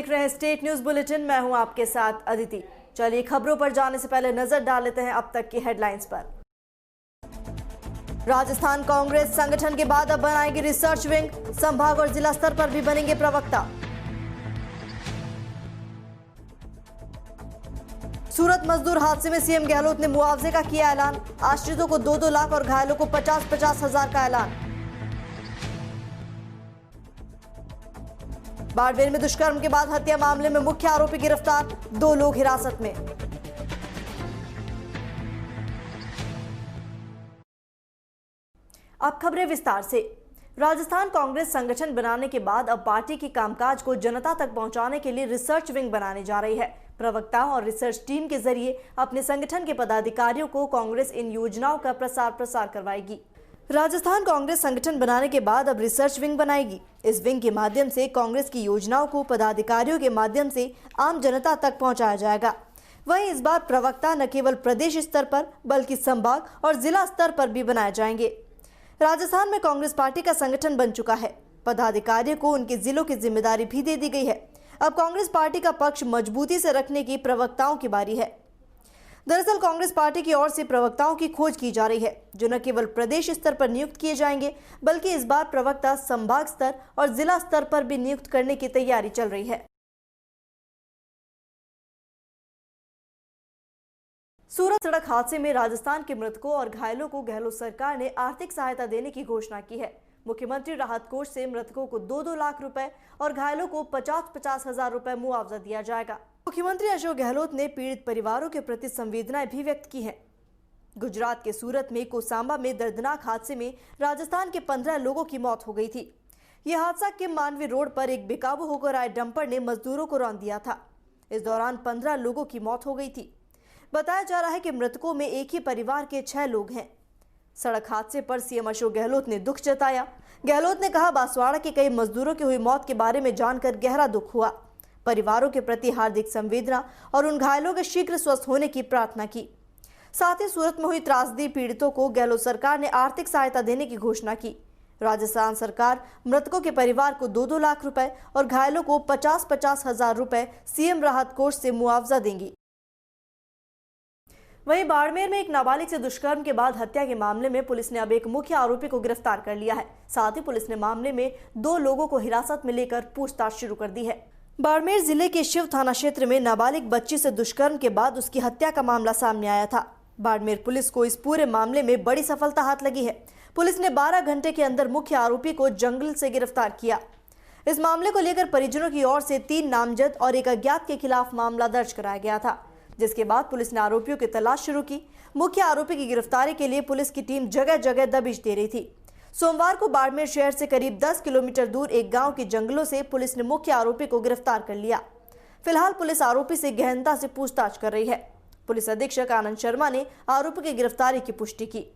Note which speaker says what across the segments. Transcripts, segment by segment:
Speaker 1: देख रहे हैं स्टेट न्यूज बुलेटिन। मैं हूं आपके साथ अदिति। चलिए खबरों पर जाने से पहले नजर डाल लेते हैं अब तक की हेडलाइंस पर। राजस्थान कांग्रेस संगठन के बाद अब बनाएगी रिसर्च विंग, संभाग और जिला स्तर पर भी बनेंगे प्रवक्ता। सूरत मजदूर हादसे में सीएम गहलोत ने मुआवजे का किया ऐलान, आश्रितों को 2-2 लाख और घायलों को 50-50 हजार का ऐलान। बाड़मेर में दुष्कर्म के बाद हत्या मामले में मुख्य आरोपी गिरफ्तार, 2 लोग हिरासत में। अब खबरें विस्तार से। राजस्थान कांग्रेस संगठन बनाने के बाद अब पार्टी की कामकाज को जनता तक पहुंचाने के लिए रिसर्च विंग बनाने जा रही है। प्रवक्ताओं और रिसर्च टीम के जरिए अपने संगठन के पदाधिकारियों को कांग्रेस इन योजनाओं का प्रसार करवाएगी। राजस्थान कांग्रेस संगठन बनाने के बाद अब रिसर्च विंग बनाएगी। इस विंग के माध्यम से कांग्रेस की योजनाओं को पदाधिकारियों के माध्यम से आम जनता तक पहुंचाया जाएगा। वहीं इस बार प्रवक्ता न केवल प्रदेश स्तर पर बल्कि संभाग और जिला स्तर पर भी बनाए जाएंगे। राजस्थान में कांग्रेस पार्टी का संगठन बन चुका है। पदाधिकारियों को उनके जिलों की जिम्मेदारी भी दे दी गई है। अब कांग्रेस पार्टी का पक्ष मजबूती से रखने की प्रवक्ताओं की बारी है। दरअसल कांग्रेस पार्टी की ओर से प्रवक्ताओं की खोज की जा रही है, जो न केवल प्रदेश स्तर पर नियुक्त किए जाएंगे बल्कि इस बार प्रवक्ता संभाग स्तर और जिला स्तर पर भी नियुक्त करने की तैयारी चल रही है। सूरत सड़क हादसे में राजस्थान के मृतकों और घायलों को गहलोत सरकार ने आर्थिक सहायता देने की घोषणा की है। मुख्यमंत्री राहत कोष से मृतकों को 2-2 लाख रुपए और घायलों को 50-50 हजार रुपए मुआवजा दिया जाएगा। मुख्यमंत्री अशोक गहलोत ने पीड़ित परिवारों के प्रति संवेदनाएं भी व्यक्त की हैं। गुजरात के सूरत में कोसांबा में दर्दनाक हादसे में राजस्थान के 15 लोगों की मौत हो गई थी। यह हादसा किम मानवी रोड पर एक बेकाबू होकर आए डंपर ने मजदूरों को रौंद दिया था। इस दौरान 15 लोगों की मौत हो गई थी। बताया जा रहा है कि मृतकों में एक ही परिवार के 6 लोग हैं। सड़क हादसे पर सीएम अशोक गहलोत ने दुख जताया। गहलोत ने कहा, बांसवाड़ा के कई मजदूरों की हुई मौत के बारे में जानकर गहरा दुख हुआ। परिवारों के प्रति हार्दिक संवेदना और उन घायलों के शीघ्र स्वस्थ होने की प्रार्थना की। साथ ही सूरत में हुई त्रासदी पीड़ितों को गहलोत सरकार ने आर्थिक सहायता देने की घोषणा की। राजस्थान सरकार मृतकों के परिवार को 2-2 लाख रुपए और घायलों को 50-50 हजार रुपए सीएम राहत कोष से मुआवजा देंगी। वहीं बाड़मेर में एक नाबालिग से दुष्कर्म के बाद हत्या के मामले में पुलिस ने अब एक मुख्य आरोपी को गिरफ्तार कर लिया है। साथ ही पुलिस ने मामले में 2 लोगों को हिरासत में लेकर पूछताछ शुरू कर दी है। बाड़मेर जिले के शिव थाना क्षेत्र में नाबालिग बच्ची से दुष्कर्म के बाद उसकी हत्या का मामला सामने आया था। बाड़मेर पुलिस को इस पूरे मामले में बड़ी सफलता हाथ लगी है। पुलिस ने 12 घंटे के अंदर मुख्य आरोपी को जंगल से गिरफ्तार किया। इस मामले को लेकर परिजनों की ओर से 3 नामजद और एक अज्ञात के खिलाफ मामला दर्ज कराया गया था, जिसके बाद पुलिस ने आरोपियों की तलाश शुरू की। मुख्य आरोपी की गिरफ्तारी के लिए पुलिस की टीम जगह जगह दबिश दे रही थी। सोमवार को बाड़मेर शहर से करीब 10 किलोमीटर दूर एक गांव के जंगलों से पुलिस ने मुख्य आरोपी को गिरफ्तार कर लिया। फिलहाल पुलिस आरोपी से गहनता से पूछताछ कर रही है। पुलिस अधीक्षक आनंद शर्मा ने आरोपी की गिरफ्तारी की पुष्टि की।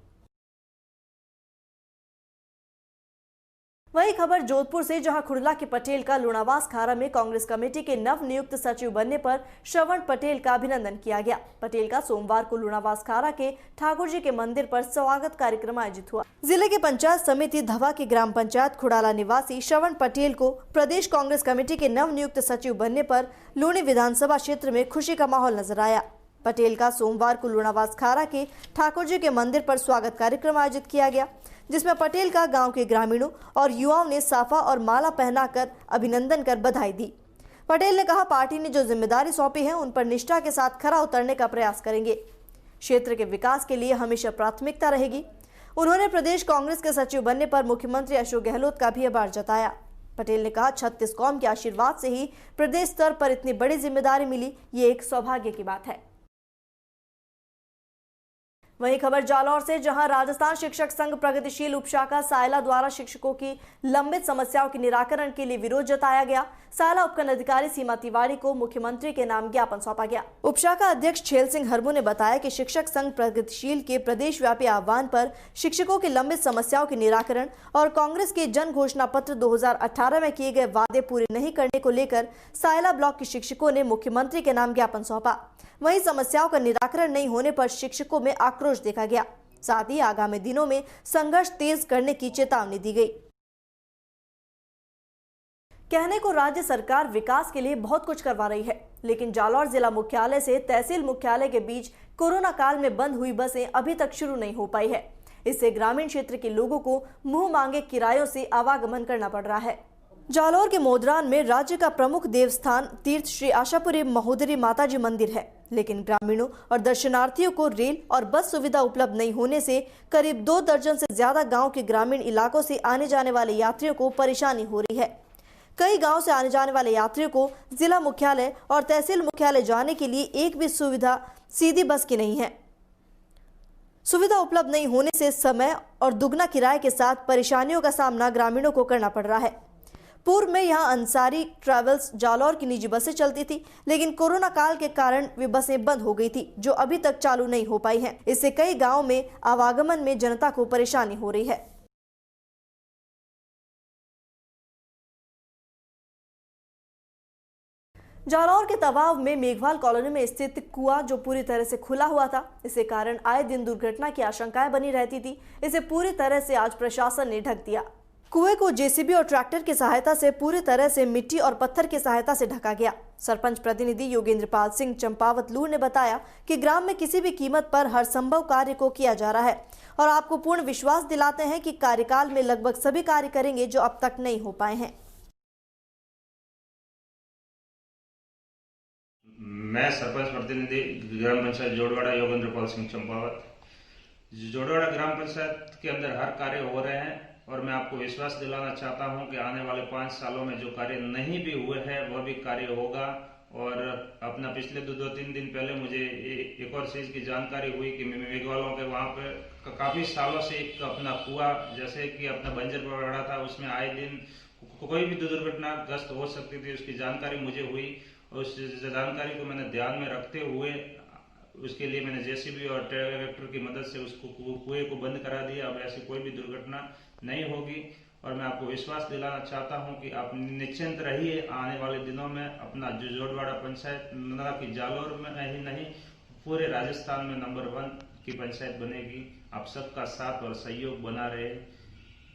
Speaker 1: वही खबर जोधपुर से, जहां खुड़ला के पटेल का लुणावास खारा में कांग्रेस कमेटी के नव नियुक्त सचिव बनने पर श्रवण पटेल का अभिनंदन किया गया। पटेल का सोमवार को लुणावास खारा के ठाकुर जी के मंदिर पर स्वागत कार्यक्रम आयोजित हुआ। जिले के पंचायत समिति धवा के ग्राम पंचायत खुड़ाला निवासी श्रवण पटेल को प्रदेश कांग्रेस कमेटी के नव नियुक्त सचिव बनने पर लूणी विधानसभा क्षेत्र में खुशी का माहौल नजर आया। पटेल का सोमवार को लुणावास खारा के ठाकुर जी के मंदिर पर स्वागत कार्यक्रम आयोजित किया गया, जिसमें पटेल का गांव के ग्रामीणों और युवाओं ने साफा और माला पहनाकर अभिनंदन कर बधाई दी। पटेल ने कहा, पार्टी ने जो जिम्मेदारी सौंपी है उन पर निष्ठा के साथ खरा उतरने का प्रयास करेंगे। क्षेत्र के विकास के लिए हमेशा प्राथमिकता रहेगी। उन्होंने प्रदेश कांग्रेस के सचिव बनने पर मुख्यमंत्री अशोक गहलोत का भी आभार जताया। पटेल ने कहा, 36 कौम के आशीर्वाद से ही प्रदेश स्तर पर इतनी बड़ी जिम्मेदारी मिली, ये एक सौभाग्य की बात है। वहीं खबर जालौर से, जहां राजस्थान शिक्षक संघ प्रगतिशील उपशाखा सायला द्वारा शिक्षकों की लंबित समस्याओं के निराकरण के लिए विरोध जताया गया। सायला उपखंड अधिकारी सीमा तिवारी को मुख्यमंत्री के नाम ज्ञापन सौंपा गया। उपशाखा अध्यक्ष छेल सिंह हरमू ने बताया कि शिक्षक संघ प्रगतिशील के प्रदेश व्यापी आह्वान पर शिक्षकों की लंबित समस्याओं के निराकरण और कांग्रेस के जन घोषणा पत्र 2018 में किए गए वादे पूरे नहीं करने को लेकर सायला ब्लॉक के शिक्षकों ने मुख्यमंत्री के नाम ज्ञापन सौंपा। वहीं समस्याओं का निराकरण नहीं होने पर शिक्षकों में आक्रोश देखा गया। साथ ही आगामी दिनों में संघर्ष तेज करने की चेतावनी दी गई। कहने को राज्य सरकार विकास के लिए बहुत कुछ करवा रही है, लेकिन जालौर जिला मुख्यालय से तहसील मुख्यालय के बीच कोरोना काल में बंद हुई बसें अभी तक शुरू नहीं हो पाई है। इससे ग्रामीण क्षेत्र के लोगों को मुंह मांगे किरायों से आवागमन करना पड़ रहा है। जालौर के मोदरान में राज्य का प्रमुख देवस्थान तीर्थ श्री आशापुरी महोदरी माताजी मंदिर है, लेकिन ग्रामीणों और दर्शनार्थियों को रेल और बस सुविधा उपलब्ध नहीं होने से करीब 2 दर्जन से ज्यादा गांव के ग्रामीण इलाकों से आने जाने वाले यात्रियों को परेशानी हो रही है। कई गांव से आने जाने वाले यात्रियों को जिला मुख्यालय और तहसील मुख्यालय जाने के लिए एक भी सुविधा सीधी बस की नहीं है। सुविधा उपलब्ध नहीं होने से समय और दुगना किराए के साथ परेशानियों का सामना ग्रामीणों को करना पड़ रहा है। पूर्व में यहां अंसारी ट्रैवल्स जालौर की निजी बसें चलती थी, लेकिन कोरोना काल के कारण वे बसें बंद हो गई थी, जो अभी तक चालू नहीं हो पाई हैं। इससे कई गांवों में आवागमन में जनता को परेशानी हो रही है। जालौर के तवाव में मेघवाल कॉलोनी में स्थित कुआं जो पूरी तरह से खुला हुआ था, इसके कारण आए दिन दुर्घटना की आशंकाएं बनी रहती थी। इसे पूरी तरह से आज प्रशासन ने ढक दिया। कुएं को जेसीबी और ट्रैक्टर की सहायता से पूरी तरह से मिट्टी और पत्थर की सहायता से ढका गया। सरपंच प्रतिनिधि योगेंद्र पाल सिंह चंपावत लूर ने बताया कि ग्राम में किसी भी कीमत पर हर संभव कार्य को किया जा रहा है और आपको पूर्ण विश्वास दिलाते हैं कि कार्यकाल में लगभग सभी कार्य करेंगे जो अब तक नहीं हो पाए हैं।
Speaker 2: मैं सरपंच प्रतिनिधि ग्राम पंचायत जोड़वाड़ा योगेंद्र पाल सिंह चंपावत। जोड़वाड़ा ग्राम पंचायत के अंदर हर कार्य हो रहे हैं और मैं आपको विश्वास दिलाना चाहता हूं कि आने वाले 5 सालों में जो कार्य नहीं भी हुए हैं वह भी कार्य होगा। और अपना पिछले 2-3 दिन पहले मुझे एक और चीज की जानकारी हुई कि मेघवालों के वहां पे काफी सालों से एक अपना कुआं जैसे कि अपना बंजर पड़ा था, उसमें आए दिन कोई भी दुर्घटनाग्रस्त हो सकती थी, उसकी जानकारी मुझे हुई। उस जानकारी को मैंने ध्यान में रखते हुए उसके लिए मैंने जेसीबी और ट्रैक्टर की मदद से उसको कुएं को बंद करा दिया। अब ऐसी कोई भी दुर्घटना नहीं होगी और मैं आपको विश्वास दिलाना चाहता हूं कि आप निश्चिंत रहिए। आने वाले दिनों में अपना जोड़वाड़ा पंचायत न कि जालौर में ही नहीं पूरे राजस्थान में नंबर 1 की पंचायत बनेगी। आप सबका साथ और सहयोग बना रहे।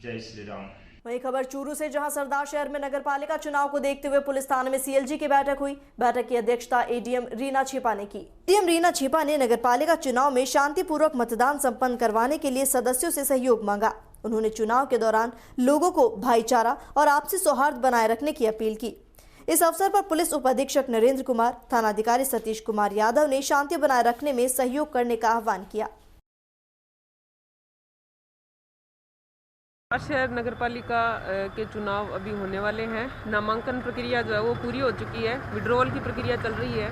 Speaker 2: जय श्री राम।
Speaker 1: वही खबर चूरू से, जहां सरदार शहर में नगर पालिका चुनाव को देखते हुए पुलिस थाने में सीएलजी की बैठक हुई। बैठक की अध्यक्षता एडीएम रीना छिपा ने की। एडीएम रीना छिपा ने नगर पालिका चुनाव में शांतिपूर्वक मतदान संपन्न करवाने के लिए सदस्यों से सहयोग मांगा। उन्होंने चुनाव के दौरान लोगों को भाईचारा और आपसी सौहार्द बनाए रखने की अपील की। इस अवसर पर पुलिस उप अधीक्षक नरेंद्र कुमार, थानाधिकारी सतीश कुमार यादव ने शांति बनाए रखने में सहयोग करने का आह्वान किया।
Speaker 3: शहर नगर पालिका के चुनाव अभी होने वाले हैं। नामांकन प्रक्रिया जो है वो पूरी हो चुकी है, विड्रॉल की प्रक्रिया चल रही है।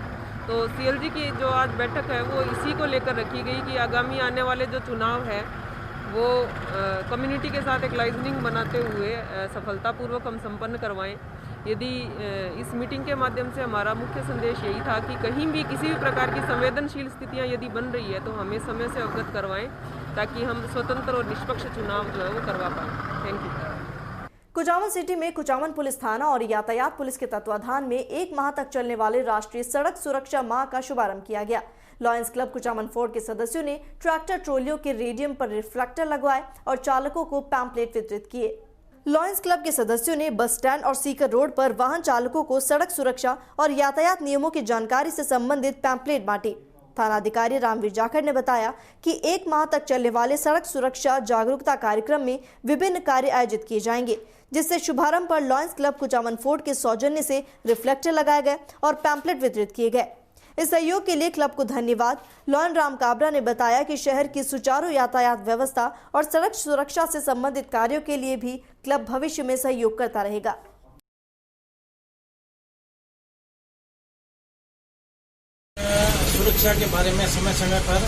Speaker 3: तो सीएलजी की जो आज बैठक है वो इसी को लेकर रखी गई कि आगामी आने वाले जो चुनाव है वो कम्युनिटी के साथ एक लाइजनिंग बनाते हुए सफलतापूर्वक हम संपन्न करवाएं। यदि इस मीटिंग के माध्यम से हमारा मुख्य संदेश यही था कि कहीं भी किसी भी प्रकार की संवेदनशील स्थितियां यदि बन रही है तो हमें समय से अवगत करवाएं ताकि हम स्वतंत्र और निष्पक्ष चुनाव जो है वो करवा पाएं। Thank you.
Speaker 1: कुचामन सिटी में कुचामन पुलिस थाना और यातायात पुलिस के तत्वाधान में 1 माह तक चलने वाले राष्ट्रीय सड़क सुरक्षा माह का शुभारंभ किया गया। लॉयंस क्लब कुचामन फोर्ट के सदस्यों ने ट्रैक्टर ट्रोलियों के रेडियम पर रिफ्लेक्टर लगवाए और चालकों को पैम्पलेट वितरित किए। लॉयंस क्लब के सदस्यों ने बस स्टैंड और सीकर रोड पर वाहन चालकों को सड़क सुरक्षा और यातायात नियमों की जानकारी से संबंधित पैम्पलेट बांटी। थानाधिकारी रामवीर जाखड़ ने बताया कि 1 माह तक चलने वाले सड़क सुरक्षा जागरूकता कार्यक्रम में विभिन्न कार्य आयोजित किए जाएंगे, जिससे शुभारंभ पर लॉयंस क्लब कुचामन फोर्ट के सौजन्य से रिफ्लेक्टर लगाए गए और पैम्पलेट वितरित किए गए। इस सहयोग के लिए क्लब को धन्यवाद। लॉयन राम काबरा ने बताया कि शहर की सुचारू यातायात व्यवस्था और सड़क सुरक्षा से संबंधित कार्यों के लिए भी क्लब भविष्य में सहयोग करता रहेगा।
Speaker 4: सुरक्षा के बारे में समय समय पर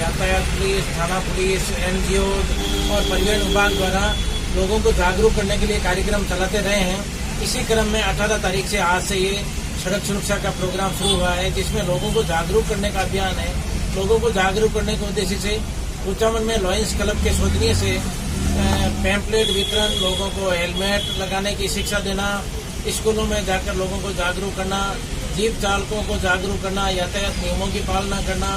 Speaker 4: यातायात पुलिस, थाना पुलिस, एनजीओ और परिवहन विभाग द्वारा लोगों को जागरूक करने के लिए कार्यक्रम चलाते रहे हैं। इसी क्रम में 18 तारीख से आज से ये सड़क सुरक्षा का प्रोग्राम शुरू हुआ है, जिसमें लोगों को जागरूक करने का अभियान है। लोगों को जागरूक करने के उद्देश्य से कुचामन में लॉयंस क्लब के सौजन्य से पैम्पलेट वितरण, लोगों को हेलमेट लगाने की शिक्षा देना, स्कूलों में जाकर लोगों को जागरूक करना, जीप चालकों को जागरूक करना, यातायात नियमों की पालना करना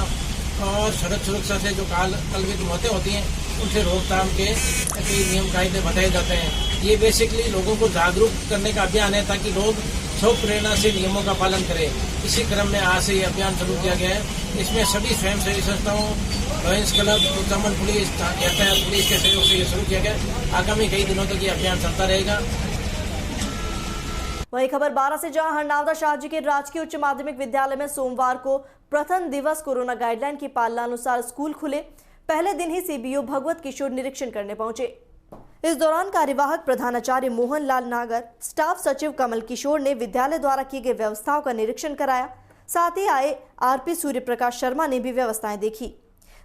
Speaker 4: और सड़क सुरक्षा से जो कल्पित मौतें होती हैं उनसे रोकथाम के कई नियम कायदे बताए जाते हैं। ये बेसिकली लोगों को जागरूक करने का अभियान है ताकि लोग स्वयं प्रेरणा से नियमों का पालन करें। इसी क्रम में आज से ये अभियान शुरू किया गया है। इसमें सभी स्वयंसेवी संस्थाओं, लॉयंस क्लब, उत्तराखंड पुलिस, यातायात पुलिस के सहयोग से ये शुरू किया गया। आगामी कई दिनों तक ये अभियान चलता रहेगा।
Speaker 1: वही खबर 12 से, जहां हरनावदा शाहजी के राजकीय उच्च माध्यमिक विद्यालय में सोमवार को प्रथम दिवस कोरोना गाइडलाइन की पालना अनुसार स्कूल खुले। पहले दिन ही सीबीओ भगवत किशोर निरीक्षण करने पहुंचे। इस दौरान कार्यवाहक प्रधानाचार्य मोहन लाल नागर, स्टाफ सचिव कमल किशोर ने विद्यालय द्वारा की गई व्यवस्थाओं का निरीक्षण कराया। साथ ही आए आरपी सूर्य प्रकाश शर्मा ने भी व्यवस्थाएं देखी।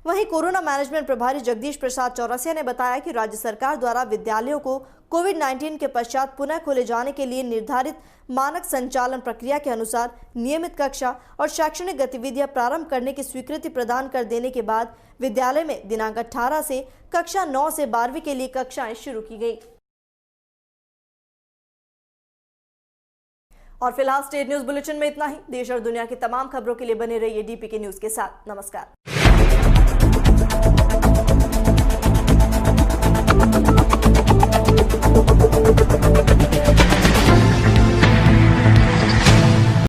Speaker 1: वहीं कोरोना मैनेजमेंट प्रभारी जगदीश प्रसाद चौरसिया ने बताया कि राज्य सरकार द्वारा विद्यालयों को कोविड-19 के पश्चात पुनः खोले जाने के लिए निर्धारित मानक संचालन प्रक्रिया के अनुसार नियमित कक्षा और शैक्षणिक गतिविधियां प्रारंभ करने की स्वीकृति प्रदान कर देने के बाद विद्यालय में दिनांक 18 से कक्षा 9 से 12वीं के लिए कक्षाएं शुरू की गई। और फिलहाल स्टेट न्यूज बुलेटिन में इतना ही। देश और दुनिया की तमाम खबरों के लिए बने रहिए डीपीके न्यूज के साथ। नमस्कार।